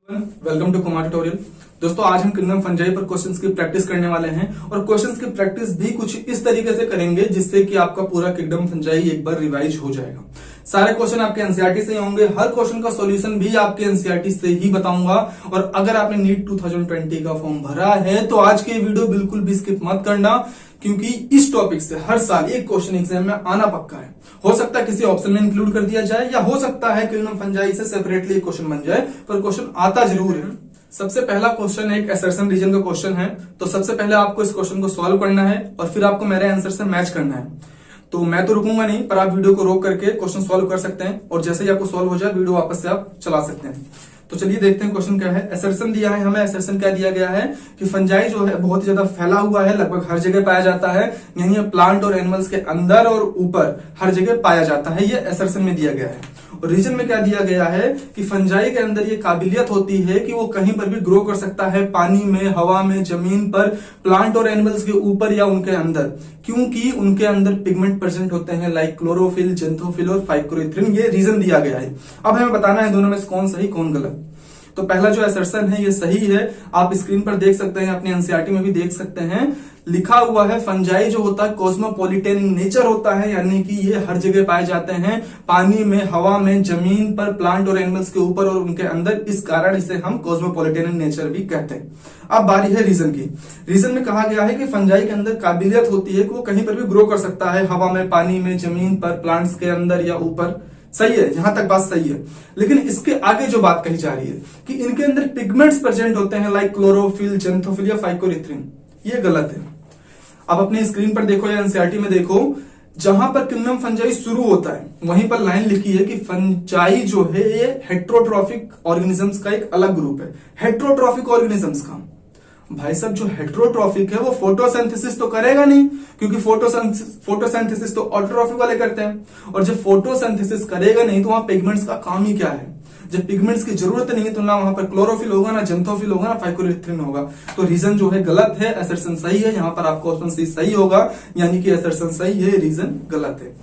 Welcome to Kumar tutorial. दोस्तों आज हम किंगडम फंजाई पर क्वेश्चंस की प्रैक्टिस करने वाले हैं और क्वेश्चंस की प्रैक्टिस भी कुछ इस तरीके से करेंगे जिससे कि आपका पूरा किंगडम फंजाई एक बार रिवाइज हो जाएगा। सारे क्वेश्चन आपके एनसीईआरटी से होंगे, हर क्वेश्चन का सॉल्यूशन भी आपके एनसीईआरटी से ही बताऊंगा। और अगर आपने नीट 2020 का फॉर्म भरा है तो आज के वीडियो बिल्कुल भी स्किप मत करना, क्योंकि इस टॉपिक से हर साल एक क्वेश्चन एग्जाम में आना पक्का है। हो सकता है किसी ऑप्शन में इंक्लूड कर दिया जाए या हो सकता है किंगडम फंजाई से सेपरेटली एक क्वेश्चन बन जाए, पर क्वेश्चन आता जरूर है। सबसे पहला क्वेश्चन एक असर्शन रीजन का क्वेश्चन है, तो सबसे पहले आपको इस क्वेश्चन को सॉल्व करना है और फिर आपको मेरे आंसर से मैच करना है। तो मैं तो रुकूंगा नहीं, पर आप वीडियो को रोक करके क्वेश्चन सॉल्व कर सकते हैं और जैसे ही आपको सॉल्व हो जाए वीडियो वापस से आप चला सकते हैं। तो चलिए देखते हैं क्वेश्चन क्या है। असर्शन दिया है हमें, असर्शन क्या दिया गया है कि फंजाई जो है बहुत ही ज्यादा फैला हुआ है, लगभग हर जगह पाया जाता है, यानी प्लांट और एनिमल्स के अंदर और ऊपर हर जगह पाया जाता है, ये असर्शन में दिया गया है। और रीजन में क्या दिया गया है कि फंजाई के अंदर ये काबिलियत होती है कि वो कहीं पर भी ग्रो कर सकता है, पानी में, हवा में, जमीन पर, प्लांट और एनिमल्स के ऊपर या उनके अंदर, क्योंकि उनके अंदर पिगमेंट प्रेजेंट होते हैं लाइक क्लोरोफिल, जेंथोफिल और फाइकोरिथ्रिन। ये रीजन दिया गया है। अब हमें बताना है दोनों में से कौन सही कौन गलत। तो पहला जो असर्शन है ये सही है, आप स्क्रीन पर देख सकते हैं, अपने एनसीईआरटी में भी देख सकते हैं, लिखा हुआ है फंजाई जो होता है कॉस्मोपॉलिटन इन नेचर होता है, यानी कि ये हर जगह पाए जाते हैं, पानी में, हवा में, जमीन पर, प्लांट और एनिमल्स के ऊपर और उनके अंदर। इस कारण इसे हम कॉस्मोपॉलिटन इन नेचर भी कहते हैं। अब बारी है रीजन की। रीजन में कहा गया है कि फंजाई के अंदर काबिलियत होती है कि वो कहीं पर भी ग्रो कर सकता है, हवा में, पानी में, जमीन पर, प्लांट्स के अंदर या ऊपर। सही है, यहां तक बात सही है। लेकिन इसके आगे जो बात कही जा रही है कि इनके अंदर पिगमेंट्स प्रेजेंट होते हैं लाइक क्लोरोफिल, जेंथोफिल या फाइकोरिथ्रिन, ये गलत है। अब अपनी स्क्रीन पर देखो या एनसीईआरटी में देखो, जहां पर किंगडम फंजाई शुरू होता है वहीं पर लाइन लिखी है कि फंजाई जो है ये हेट्रोट्रॉफिक ऑर्गेनिजम्स का एक अलग ग्रुप है। हेट्रोट्रॉफिक ऑर्गेनिजम्स का भाई साहब, जो हेट्रोट्रॉफिक है वो फोटोसिंथेसिस तो करेगा नहीं, क्योंकि फोटोसिंथेसिस तो ऑटोट्रॉफिक वाले करते हैं। और जब फोटोसिंथेसिस करेगा नहीं तो वहां पिगमेंट्स का काम ही क्या है। जब पिगमेंट्स की जरूरत नहीं है तो ना वहां पर क्लोरोफिल होगा, ना जेंथोफिल होगा, ना फाइकोरिथ्रिन होगा। तो रीजन जो है गलत है, असर्शन सही है। यहां पर आपका ऑप्शन सी सही होगा, यानी कि असर्शन सही है, रीजन गलत है।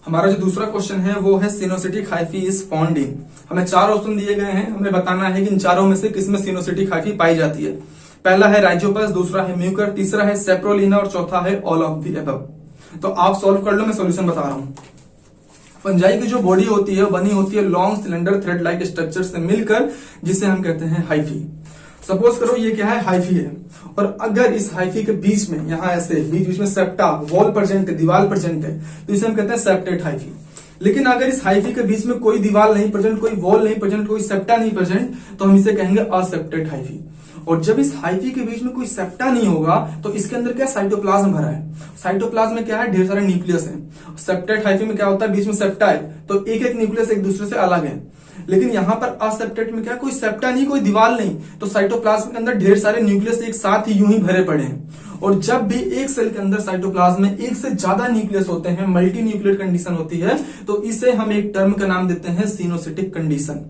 हमारा जो दूसरा क्वेश्चन है वो है सिनोसिटिक हाइफी इज फाउंड इन। हमें चार ऑप्शन दिए गए हैं, हमें बताना है कि इन चारों में से किसमें सिनोसिटिक हाइफी पाई जाती है। पहला है राइजोपस, दूसरा है म्यूकर, तीसरा है सेप्रोलिना और चौथा है ऑल ऑफ द अबव। तो आप सॉल्व कर लो, मैं सॉल्यूशन बता रहा हूं। फंजाई की जो बॉडी होती है बनी होती है long cylinder thread like structure से मिलकर, जिसे हम कहते हैं हाइफी। सपोज करो ये क्या है, हाइफी है, और अगर इस हाइफी के बीच में, यहां ऐसे बीच में सेप्टा, वॉल प्रेजेंट है, दीवार प्रेजेंट है, तो इसे हम कहते हैं सेप्टेट हाइफी। लेकिन अगर इस हाइफी के बीच में कोई दीवार नहीं प्रेजेंट, कोई वॉल नहीं प्रेजेंट, कोई सेप्टा नहीं प्रेजेंट, तो हम इसे कहेंगे असेप्टेट हाइफी। और जब इस हाइफी के बीच में कोई सेप्टा नहीं होगा तो इसके अंदर क्या साइटोप्लाज्म भरा है। साइटोप्लाज्म में क्या है, ढेर सारे न्यूक्लियस हैं। सेप्टेट हाइफी में क्या होता है, बीच में सेप्टा है, तो एक एक न्यूक्लियस एक दूसरे से अलग है। लेकिन यहां पर असेप्टेट में क्या, कोई सेप्टा नहीं, कोई दीवार नहीं, तो साइटोप्लाज्म के अंदर ढेर सारे न्यूक्लियस एक साथ ही यूं ही भरे पड़े हैं। और जब भी एक सेल के अंदर साइटोप्लाज्म में एक से ज्यादा न्यूक्लियस होते हैं, मल्टी न्यूक्लियर कंडीशन होती है, तो इसे हम एक टर्म का नाम देते हैं सिनोसिटिक कंडीशन।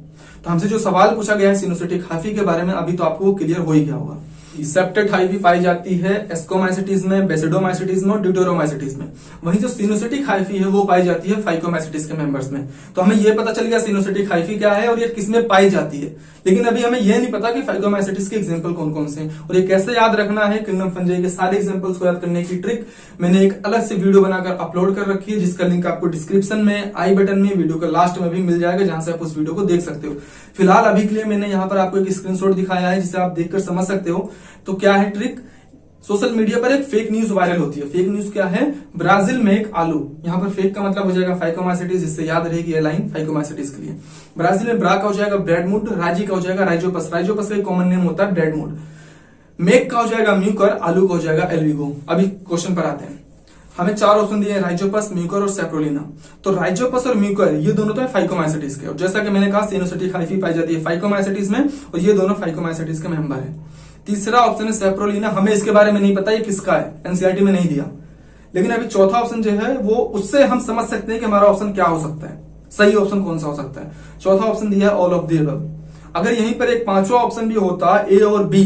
तो हमसे जो सवाल पूछा गया है सिनोसिटिक हाइफी के बारे में, अभी तो आपको क्लियर हो ही गया होगा। सेप्टेट हाइफी पाई जाती है एस्कोमाइसिटीज में, बेसिडोमाइसिटीज में और ड्यूटेरोमाइसिटीज में। वहीं जो सिनोसिटिक हाइफी है वो पाई जाती है फाइकोमाइसिटीज के मेंबर्स में। तो हमें ये पता चल गया सिनोसिटिक हाइफी क्या है और ये किसमें पाई जाती है। लेकिन अभी हमें यह नहीं पता कि फाइकोमाइसिटीज के एग्जांपल कौन कौन से हैं और ये कैसे याद रखना है। किंगडम फंजाई के सारे एग्जांपल्स को याद करने की ट्रिक मैंने एक अलग से वीडियो बनाकर अपलोड कर रखी है, जिसका लिंक आपको डिस्क्रिप्शन में, आई बटन में, वीडियो के लास्ट में भी मिल जाएगा, जहां से आप उस वीडियो को देख सकते हो। फिलहाल अभी के लिए मैंने यहाँ पर आपको एक स्क्रीनशॉट दिखाया है जिसे आप देखकर समझ सकते हो। तो क्या है ट्रिक, सोशल मीडिया पर एक फेक न्यूज वायरल होती है। फेक न्यूज क्या है, ब्राजील में एक आलू, यहाँ पर फेक का मतलब हो जाएगा फाइकोमाइसिटीज, जिससे याद रहेगी ये लाइन फाइकोमाइसिटीज के लिए। ब्राजील में ब्रा का हो जाएगा ब्रेडमूड, राजी का हो जाएगा राइजोपस, राइजोपस का कॉमन नेम होता है ब्रेडमूड, मेक का हो जाएगा म्यूकर, आलू का हो जाएगा एल्विगो। अभी क्वेश्चन पर आते हैं। हमें चार ऑप्शन दिए हैं, राइजोपस, म्यूकर और सेप्रोलिना। तो राइजोपस और म्यूकर ये दोनों तो है फाइकोमाइसिटीज के, और जैसा कि मैंने कहा सिनोसिटिक हाइफी पाई जाती है फाइकोमाइसिटीज में, और ये दोनों फाइकोमाइसिटीज के मेंबर है। तीसरा ऑप्शन है सेप्रोलिना, हमें इसके बारे में नहीं पता ये किसका है, एनसीईआरटी में नहीं दिया। लेकिन अभी चौथा ऑप्शन जो है वो, उससे हम समझ सकते हैं कि हमारा ऑप्शन क्या हो सकता है, सही ऑप्शन कौन सा हो सकता है। चौथा ऑप्शन दिया है ऑल ऑफ द अबव। अगर यहीं पर एक पांचवा ऑप्शन भी होता ए और बी,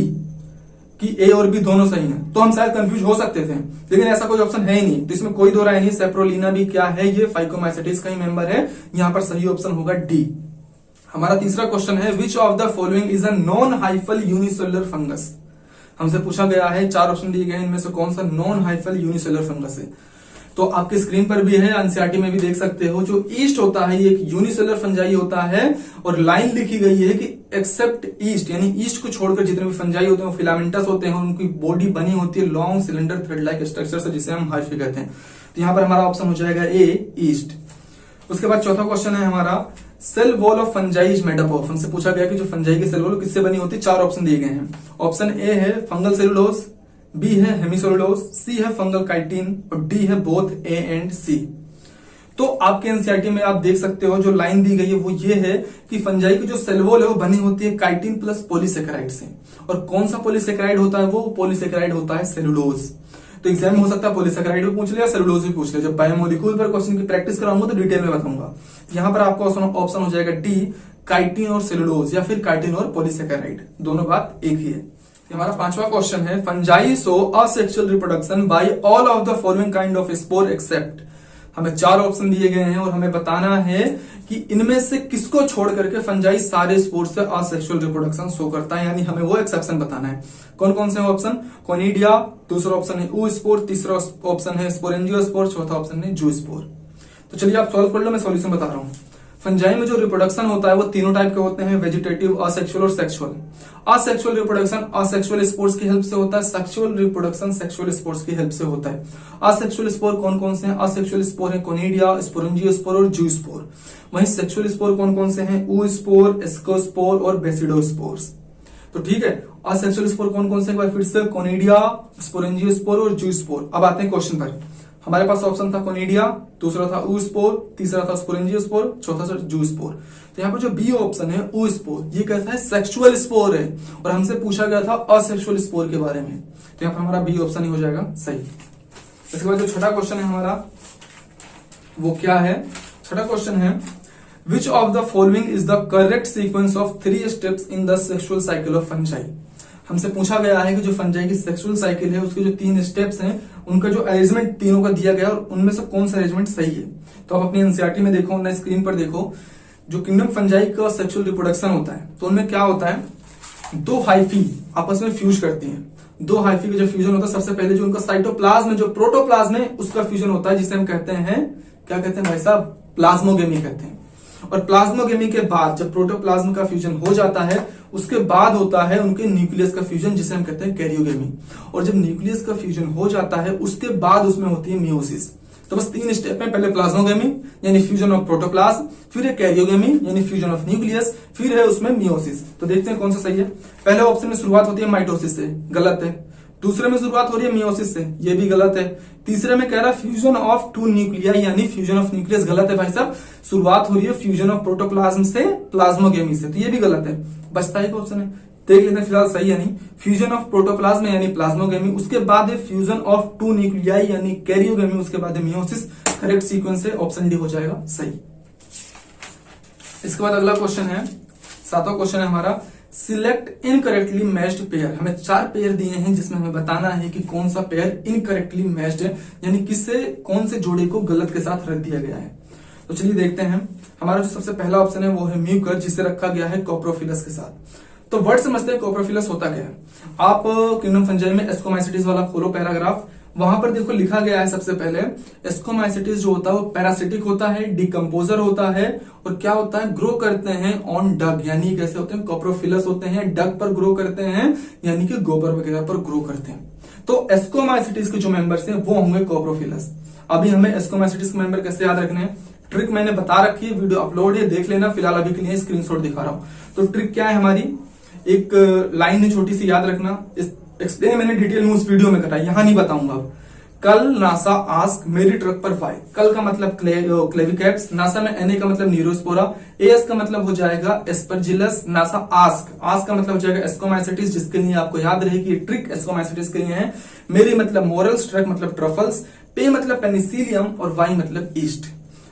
कि ए और बी दोनों सही हैं, तो हम शायद कंफ्यूज हो सकते थे। लेकिन ऐसा कोई ऑप्शन है ही नहीं, तो इसमें कोई दो राय नहीं। सेप्रोलिना भी क्या है, ये फाइकोमाइसिटीज का ही मेंबर है। यहां पर सही ऑप्शन होगा डी। हमारा तीसरा क्वेश्चन है विच of the following is a non hyphal unicellular fungus. हमसे पूछा गया है, 4 ऑप्शन दिए गए हैं, इनमें से कौन सा नॉन हाइफल यूनिसेलुलर फंगस है। तो आपके स्क्रीन पर भी है, एनसीईआरटी में भी देख सकते हो। जो ईस्ट होता है ये एक यूनिसेलुलर फंजाई होता है और लाइन लिखी गई है कि एक्सेप्ट ईस्ट, यानी ईस्ट को छोड़कर जितने भी फंजाई होते हैं वो फिलामेंटस होते हैं, उनकी बॉडी बनी होती है long cylinder thread like structure से, जिसे हम हाइफी कहते हैं। तो यहां पर हमारा ऑप्शन हो जाएगा ए ईस्ट। उसके बाद चौथा क्वेश्चन है हमारा cell wall of fungi is made up of. हमसे पूछा गया कि जो फंजाई की सेल वॉल किससे बनी होती है। 4 ऑप्शन दिए गए हैं। ऑप्शन ए है फंगल सेलुलोज, बी है हेमिसोलुलोज, सी है फंगल काइटिन और डी है बोथ ए एंड सी। तो आपके एनसीईआरटी में आप देख सकते हो जो लाइन दी गई है वो ये है कि फंजाई की जो सेल वॉल है वो बनी होती है काइटिन प्लस पॉलीसेकेराइड से। और कौन सा पॉलीसेकेराइड होता है, वो पॉलीसेकेराइड होता है सेलुलोज। तो एग्जाम में हो सकता है पॉलीसेकेराइड भी पूछ लिया, सेलुलोज भी पूछ लिया। जब बायोमोलिक्यूल पर क्वेश्चन की प्रैक्टिस कराऊंगा तो डिटेल में बताऊंगा। यहां पर आपका ऑप्शन हो जाएगा डी काइटिन और सेलुलोज, या फिर काइटिन और पॉलीसेकेराइड, दोनों बात एक ही है। हमारा 5वां क्वेश्चन है fungi so asexual reproduction by all of the following kind of spore except. हमें 4 ऑप्शन दिए गए हैं और हमें बताना है कि इनमें से किसको छोड़ करके फंजाई सारे स्पोर से असेक्सुअल रिप्रोडक्शन शो करता है, यानी हमें वो एक्सेप्शन बताना है। कौन कौन से ऑप्शन, कोनिडिया, दूसरा ऑप्शन है ऊ स्पोर, तीसरा ऑप्शन है स्पोरेंजियोस्पोर, चौथा ऑप्शन है जू स्पोर। तो चलिए आप सॉल्व कर लो, मैं सॉल्यूशन बता रहा हूं। फंजाई में जो रिप्रोडक्शन होता है वो तीनों टाइप के होते हैं, वेजिटेटिव, असेक्सुअल और sexual. Asexual reproduction asexual spores की हेल्प से होता है, सेक्सुअल रिप्रोडक्शन सेक्सुअल स्पोर्स की हेल्प से होता है। असेक्सुअल स्पोर कौन कौन से हैं, असेक्सुअल स्पोर है कोनिडिया, स्पोरेंजियोस्पोर और जू स्पोर। वहीं सेक्सुअल स्पोर कौन कौन से हैं, ऊ स्पोर, एस्कोस्पोर और बेसिडोस्पोर्स। तो ठीक है, असेक्सुअल स्पोर कौन कौन से, एक बार फिर से कोनिडिया, स्पोरेंजियोस्पोर और जू स्पोर। अब आते हैं क्वेश्चन पर। हमारे पास ऑप्शन था कोनिडिया, दूसरा था ऊ स्पोर, तीसरा था स्पोरेंजियोस्पोर, चौथा था जू स्पोर। तो यहाँ पर जो बी ऑप्शन है ऊ स्पोर, ये कहता है सेक्सुअल स्पोर है और हमसे पूछा गया था असेक्सुअल स्पोर के बारे में। तो यहाँ पर हमारा बी ऑप्शन ही हो जाएगा सही। इसके बाद जो छठा क्वेश्चन है हमारा वो क्या है, छठा क्वेश्चन है विच of the following is the correct sequence of 3 steps in the sexual cycle of fungi. हमसे पूछा गया है कि जो फंजाई की सेक्सुअल साइकिल है उसके जो 3 स्टेप्स हैं उनका जो अरेंजमेंट तीनों का दिया गया और उनमें से कौन सा अरेंजमेंट सही है। तो आप अपनी एनसीईआरटी में देखो, ना स्क्रीन पर देखो, जो किंगडम फंजाई का सेक्सुअल रिप्रोडक्शन होता है तो उनमें क्या होता है, 2 हाइफी आपस में फ्यूज करती हैं। 2 हाइफी का जो फ्यूजन होता है, सबसे पहले जो उनका साइटोप्लाज्म जो प्रोटोप्लाज्म है उसका फ्यूजन होता है, जिसे हम कहते हैं, क्या कहते हैं भाई साहब, प्लाज्मोगेमी कहते हैं। और प्लाज्मोगेमी के बाद जब प्रोटोप्लाज्म का फ्यूजन हो जाता है उसके बाद होता है उनके न्यूक्लियस का फ्यूजन, जिसे हम कहते हैं कैरियोगेमी। और जब न्यूक्लियस का फ्यूजन हो जाता है उसके बाद उसमें होती है मियोसिस। तो बस 3 स्टेप है, पहले प्लाज्मोगेमी यानी फ्यूजन ऑफ प्रोटोप्लाज्म, फिर है कैरियोगेमी यानी फ्यूजन ऑफ न्यूक्लियस, फिर है उसमें मियोसिस। तो देखते हैं कौन सा सही है। पहले ऑप्शन में शुरुआत होती है माइटोसिस से, गलत है। दूसरे में शुरुआत हो रही है मियोसिस से, ये भी गलत है। तीसरे में कह रहा है फ्यूजन ऑफ 2 न्यूक्लियाई यानी फ्यूजन ऑफ न्यूक्लियस, गलत है भाई साहब। शुरुआत हो रही है फ्यूजन ऑफ प्रोटोप्लाज्म से प्लाज्मोगेमी से, तो ये भी गलत है। बचता ही ऑप्शन है, देख लेते हैं फिलहाल सही है नहीं। फ्यूजन ऑफ प्रोटोप्लाज्म यानी प्लाज्मोगेमी, उसके बाद है फ्यूजन ऑफ 2 न्यूक्लियाई यानी कैरियोगेमी, उसके बाद है मियोसिस। करेक्ट सीक्वेंस है ऑप्शन डी हो जाएगा सही। इसके बाद अगला क्वेश्चन है, 7वां क्वेश्चन है हमारा सिलेक्ट इनकरेक्टली मैच्ड पेयर। हमें 4 पेयर दिए हैं जिसमें हमें बताना है कि कौन सा पेयर इनकरेक्टली मैच्ड है, यानी किससे कौन से जोड़े को गलत के साथ रख दिया गया है। तो चलिए देखते हैं। हमारा जो सबसे पहला ऑप्शन है वो है म्यूकर, जिसे रखा गया है कोप्रोफिलस के साथ। तो वर्ड समझते हैं कोप्रोफिलस होता क्या है। आप किंगडम फंजाई में एस्कोमाइसिटीज वाला खोलो पैराग्राफ, वहां पर देखो लिखा गया है सबसे पहले एस्कोमाइसिटीज जो होता है वो पैरासिटिक होता है, डिकम्पोजर होता है और क्या होता है, ग्रो करते हैं ऑन डग, यानी कैसे होते हैं, कोप्रोफिलस होते हैं, डग पर ग्रो करते हैं यानी कि गोबर वगैरह पर ग्रो करते हैं। तो एस्कोमाइसिटीज के जो मेंबर्स हैं वो होंगे कोप्रोफिलस। अभी हमें एस्कोमाइसिटीज के मेंबर कैसे याद रखने हैं, ट्रिक मैंने बता रखी है, वीडियो अपलोड है, देख लेना। फिलहाल अभी के लिए स्क्रीनशॉट दिखा रहा हूं। तो ट्रिक क्या है हमारी, एक लाइन है छोटी सी, याद रखना। एक्सप्लेन मैंने डिटेल में उस वीडियो में करा, यहां नहीं बताऊंगा। कल नासा आस्क मेरी ट्रक पर वाई, कल का मतलब क्लेविकैप्स, नासा में एनए का मतलब न्यूरोस्पोरा, एएस का मतलब हो जाएगा एस्परजिलस, नासा आस्क का मतलब हो जाएगा एस्कोमाइसिटीज, जिसके लिए आपको याद रहे कि ट्रिक एस्कोमाइसिटीज के लिए है। मेरी मतलब मोरल्स, ट्रक मतलब ट्रफल्स, पे मतलब पेनिसिलियम और वाई मतलब ईस्ट।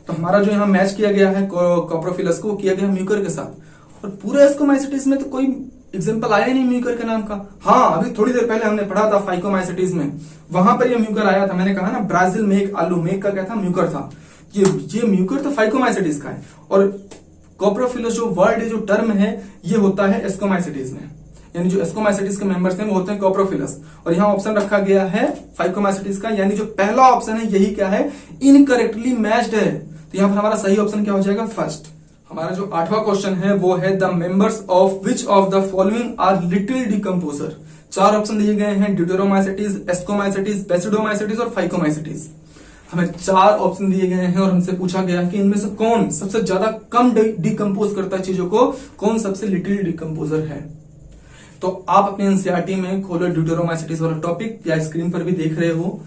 तो हमारा जो यहाँ मैच किया गया है कोप्रोफिलस को, किया गया म्यूकर के साथ। और पूरे एस्कोमाइसिटीज में तो कोई एग्जाम्पल आया ही नहीं म्यूकर के नाम का। हाँ, अभी थोड़ी देर पहले हमने पढ़ा था फाइकोमाइसिटीज में, वहां पर ये म्यूकर आया था। मैंने कहा ना ब्राजील में एक आलू मेक का क्या था, म्यूकर था। ये म्यूकर तो फाइकोमाइसिटीज का है और कोप्रोफिलस जो वर्ड है, जो टर्म है, ये होता है एस्कोमाइसिटीज में, यानी जो एस्कोमाइसिटीज के मेंबर्स हैं वो होते हैं कोप्रोफिलस। और यहाँ ऑप्शन रखा गया है फाइकोमाइसिटीज का, यानी जो पहला ऑप्शन है यही क्या है, इनकरेक्टली मैच्ड है। तो यहाँ पर हमारा सही ऑप्शन क्या हो जाएगा, फर्स्ट। हमारा जो 8वां क्वेश्चन है वो है the members of which of the following are little decomposer. 4 option दिए गए हैं, ड्यूटेरोमाइसिटीज, एस्कोमाइसिटीज, बेसिडोमाइसिटीज और फाइकोमाइसिटीज। हमें 4 ऑप्शन दिए गए हैं और हमसे पूछा गया कि इनमें से कौन सबसे ज्यादा कम डिकम्पोज करता है चीजों को, कौन सबसे लिटिल डिकम्पोजर है। तो आप अपने एनसीईआरटी में खोलो ड्यूटेरोमाइसिटीज वाला टॉपिक, या स्क्रीन पर भी देख रहे हो।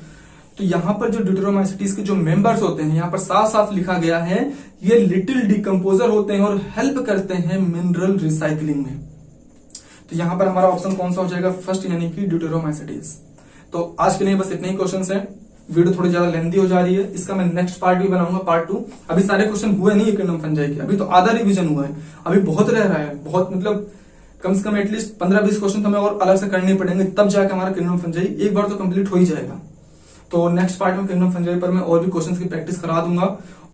तो यहाँ पर जो ड्यूटेरोमाइसिटीज के जो मेंबर्स होते हैं, यहाँ पर साफ साफ लिखा गया है ये लिटिल डिकम्पोजर होते हैं और हेल्प करते हैं मिनरल रिसाइकलिंग में। तो यहाँ पर हमारा ऑप्शन कौन सा हो जाएगा, फर्स्ट, यानी कि ड्यूटेरोमाइसिटीज। तो आज के लिए बस इतने ही क्वेश्चन है। वीडियो थोड़ी ज्यादा लेंथी हो जा रही है, इसका मैं नेक्स्ट पार्ट भी बनाऊंगा, पार्ट 2। अभी सारे क्वेश्चन हुए नहीं किंगडम फंजाई के, अभी तो आधा रिवीजन हुआ है, अभी बहुत रह रहा है, बहुत मतलब कम से कम एटलीस्ट 15-20 क्वेश्चन तो हमें और अलग से करने पड़ेंगे, तब जाकर हमारा किंगडम फंजाई एक बार तो कंप्लीट हो ही जाएगा। तो नेक्स्ट पार्ट में किंगडम फंजाई पर मैं और भी क्वेश्चन की प्रैक्टिस करा दूंगा।